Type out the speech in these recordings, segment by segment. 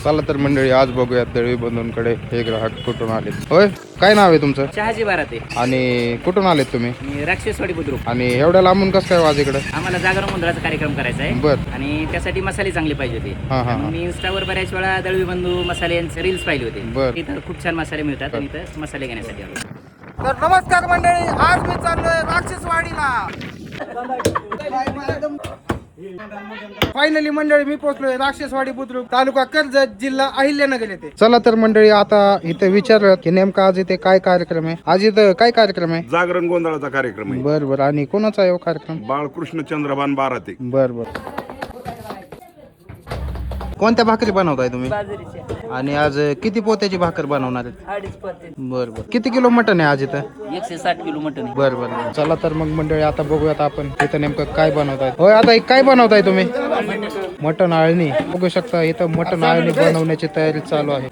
चला तर मंडळी आज बघूयात दळवी बंधूंकडे हे ग्राहक कुठून आले. होय, काय नाव आहे तुमचं? शहाजी बाराते. आणि कुठून आलेत तुम्ही? मी राक्षसवाडी बुद्रुक. आणि एवढ्या लांबून कसं काय वाज इकडे? आम्हाला जागरण गोंधळाचा कार्यक्रम करायचा आहे. बर. आणि त्यासाठी मसाले चांगले पाहिजे होते. हा हा मी इंस्टावर बऱ्याच वेळा दळवी बंधू मसाले यांचे रील्स पाहिले होते. बर. इथं खूप छान मसाले मिळतात आणि इथं मसाले घेण्यासाठी आलो. तर नमस्कार मंडळी, आज मी चाललोय राक्षसवाडीला. फायनली मंडळी मी पोहोचलोय राक्षसवाडी बुद्रुक, तालुका कर्जत, जिल्हा अहिल्यानगर येथे. चला तर मंडळी आता इथे विचारूयात की नेमका आज इथे काय कार्यक्रम आहे. आज इथं काय कार्यक्रम आहे? जागरण गोंधळाचा कार्यक्रम आहे. बर बर. आणि कोणाचा आहे कार्यक्रम? बाळकृष्ण चंद्रभान बाराते. बर बर. कोणत्या भाकरी बनवताय तुम्ही? बाजरीचे आणि आज किती पोत्याची भाकर बनवणार आहे? 2.5 पोते. बर बर. किती किलो मटन आहे आज इथं? 160 किलो मटन आहे. बर बर. चला तर मग मंडळी आता बघूयात आपण इथं नेमकं काय बनवताय. होय, आता काय बनवताय तुम्ही? मटन आळणी. बघू शकता इथं मटन आळणी बनवण्याची तयारी चालू आहे.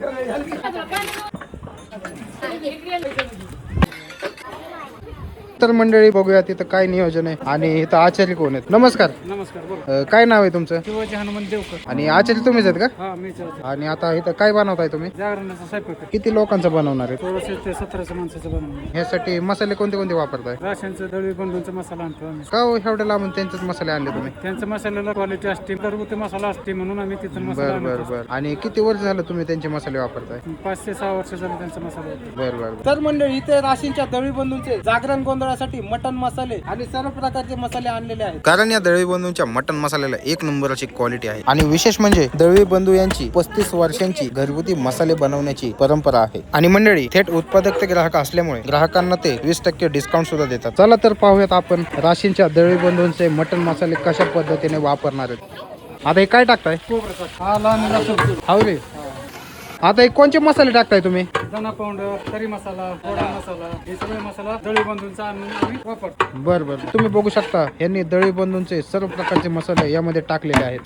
तर मंडळी बघूयात इथं काय नियोजन आहे आणि इथं आचार्य कोण आहेत. नमस्कार. नमस्कार. काय नाव आहे तुमचं? शिवाजी हनुमान देवकर. आणि आचार्य तुम्हीच आहेत का? हा मीच आहे. आणि आता इथं काय बनवताय तुम्ही? जागरणाचा स्वयंपाक आहे. किती लोकांचं बनवणार आहे? 16 ते 17 माणसाचं बनवून. ह्यासाठी मसाले कोणते कोणते वापरताय? राशनचं दळवी बंधूंचा मसाला आणतो आम्ही. का हो एवढ्या लांबून त्यांचेच मसाले आणले तुम्ही? त्यांच्या मसाल्याला क्वालिटी असते, घरगुती मसाला असते म्हणून आम्ही तिथून मसाला बर बर आणतो. बर. आणि किती वर्ष झालं तुम्ही त्यांचे मसाले वापरताय? 5 ते 6 वर्ष झाले त्यांचा मसाला होता. बर बर बर. तर मंडळी इथे राशींच्या दळवी बंधूंचे जागरण गोंधळासाठी मटन मसाले आणि सर्व प्रकारचे मसाले आणलेले आहेत. कारण या दळवी बंधूंच्या मटन मसाल्याला एक नंबरची क्वालिटी आहे. आणि विशेष म्हणजे दळवी बंधू यांची 35 वर्षांची घरगुती मसाले बनवण्याची परंपरा आहे. आणि मंडळी थेट उत्पादक ते ग्राहक असल्यामुळे ग्राहकांना ते 20% डिस्काउंट सुद्धा देतात. चला तर पाहूयात आपण राशींच्या दळवी बंधूंचे मटन मसाले कशा पद्धतीने वापरणार आहेत. आता हे काय टाकताय? हावरे. आता हे कोणते मसाले टाकताय तुम्ही? धना पावडर, तरी मसाला, गोडा मसाला, हे सगळे मसाला दळवी बंधूंचा आणून आम्ही वापरतो. बर बर. तुम्ही बघू शकता यांनी दळवी बंधूंचे सर्व प्रकारचे मसाले यामध्ये टाकलेले आहेत.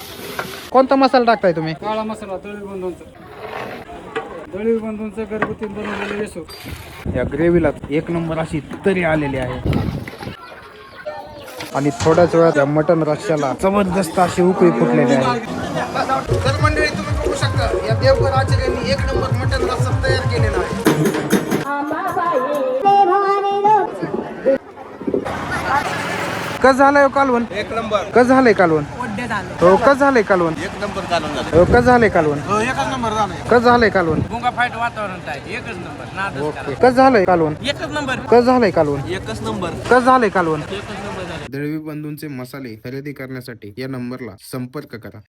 कोणता मसाला टाकताय तुम्ही? काळा मसाला दळवी बंधूंचा. दळवी बंधूंचं घरगुती बनवलेलं येसो. या ग्रेव्हीला एक नंबर अशी तरी आलेली आहे. आणि थोड्याच वेळात या मटन रश्श्याला जबरदस्त अशी उकळी फुटलेली आहे. तर मंडळी तुम्ही बघू शकता या देवकर आचार्यांनी एक नंबर मटन रस्सा तयार केलेला आहे. कसं झालंय कालवण? एक नंबर. कसं झालंय कालवण? हो, कसं झालंय कालवण? एक नंबर काढून झालं. हो, कसं झालंय कालवण? एकच नंबर झालं. कसं झालंय कालवण? भुंगा फाईट वातावरण आहे. एकच नंबर. नादच ओके. कसं झालंय कालवण? एकच नंबर. कसं झालंय कालवण? एकच नंबर. कसं झालंय कालवण? दळवी बंधूंचे मसाले खरेदी करण्यासाठी या नंबरला संपर्क करा.